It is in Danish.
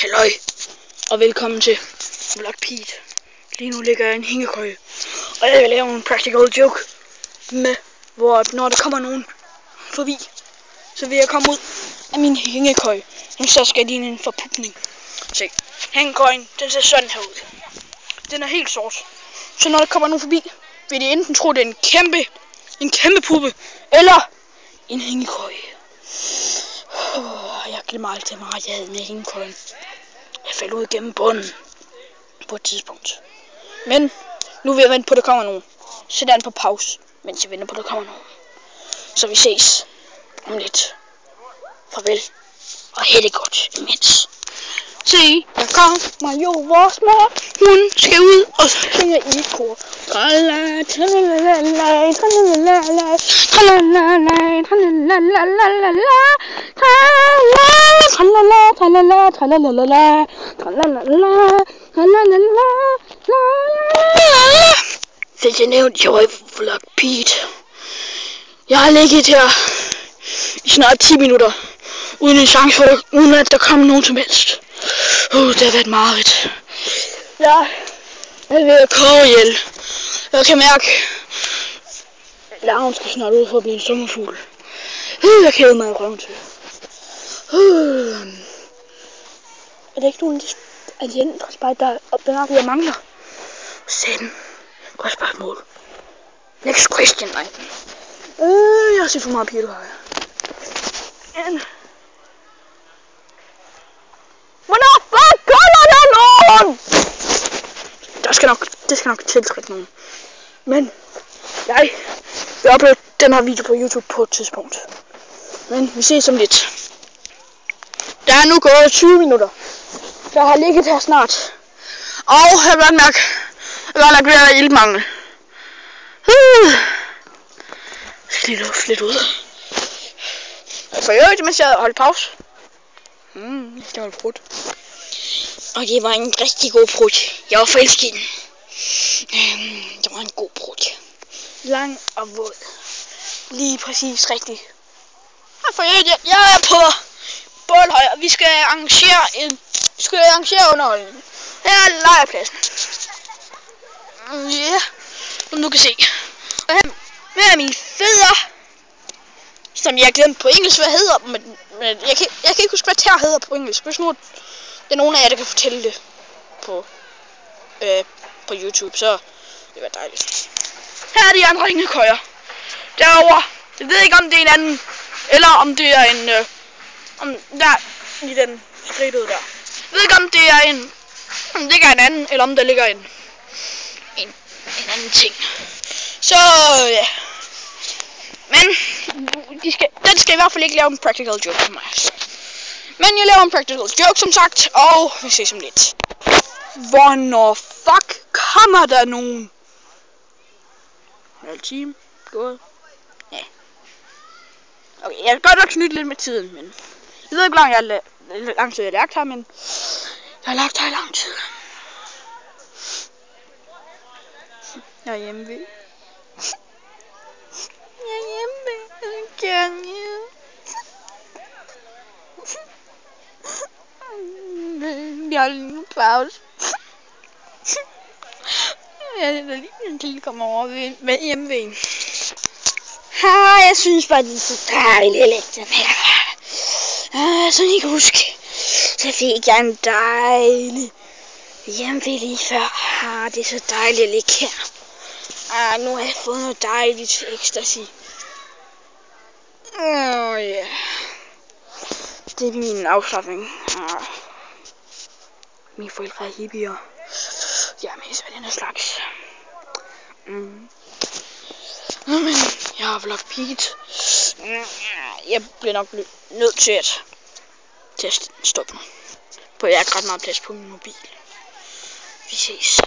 Halløj, og velkommen til Vlog Pete. Lige nu ligger jeg i en hængekøje, og jeg vil lave en practical joke med, hvor når der kommer nogen forbi, så vil jeg komme ud af min hængekøje, og så skal de ind i en forpupning. Se, hængekøjen, den ser sådan her ud. Den er helt sort, så når der kommer nogen forbi, vil de enten tro, det er en kæmpe puppe, eller en hængekøje. Jeg glemmer altid meget, jeg havde med hængekøjen. Jeg faldt ud gennem bunden på et tidspunkt. Men nu vil jeg vente på, at der kommer nogen. Sæt den på pause, mens jeg venter på, at der kommer nogen. Så vi ses om lidt. Farvel, og have det godt imens. Se, der kommer jo vores mor. Hun skal ud og synge i et kor. Tralala, tralalala, tralalala, tralalala, tralalala, tralalala, tralalala, tralalala. Fik jeg nævnt, jeg var i Vlog Pete. Jeg har ligget her i snart 10 minutter, uden en chance for, uden at der kom nogen som helst. Det har været mareridt. Jeg er ved at koge ihjel. Jeg kan mærke, at larven skal snart ud for at blive en sommerfugl. Jeg kæder mig i røven til. Er der ikke nogen af de andre spejder, der opbemærker, jeg mangler? Send. Godt spørgsmål. Next question, nej. Jeg har set for meget piger, her. Hvornår fuck kommer der nogen? Det skal nok tiltrække nogen. Men jeg vil uploade den her video på YouTube på et tidspunkt. Men vi ses om lidt. Der er nu gået 20 minutter. Så jeg har ligget her snart. Og jeg vil godt mærke, at jeg har lagt ved at være iltmangel. Jeg skal lige luft lidt ud. For øvrigt, mens jeg holdt pause. Jeg skal holde brud. Og det var en rigtig god brud. Jeg var forelsket i den. Det var en god brud. Lang og våd. Lige præcis rigtigt. For øvrigt, jeg er på Bålhøj, og vi skal arrangere underholdning. Her er lejrpladsen. Ja, som du kan se. Og her er mine fødder, som jeg glemte på engelsk, hvad hedder, men jeg kan ikke huske, hvad tær hedder på engelsk. Hvis nu det er nogen af jer, der kan fortælle det på YouTube, så det var dejligt. Her er de andre hængekøjer. Derovre, jeg ved ikke, om det er en anden, eller om det er en, der i den skridt ud der. Jeg ved ikke, om det er om det ligger en anden, eller om der ligger en anden ting. Så ja. Men den skal i hvert fald ikke lave en practical joke for mig. Men jeg laver en practical joke, som sagt, og vi ses om lidt. Hvornår fuck kommer der nogen? Halv time gået. Ja. Okay, jeg kan godt nok knytte lidt med tiden, men jeg ved ikke, hvor lang tid jeg har lagt her, men jeg har lagt her i lang tid. Jeg er hjemme ved. Jeg er hjemme ved. Jeg har lige en pause. Jeg lige kommer over ved hjemme ved en. Jeg synes bare, det er så dejligt at lægge den her. Så I kan huske, så fik jeg en dejlig hjemme ved lige før. Det er så dejligt at ligge her. Nu har jeg fået noget dejligt ecstasy. Yeah. Det er min afslapning. Mine forældre er hippier. Jeg er mest af den slags. Men jeg har Vlog Pete. Jeg bliver nok nødt til at stoppe mig. For jeg har ikke ret meget plads på min mobil. Vi ses.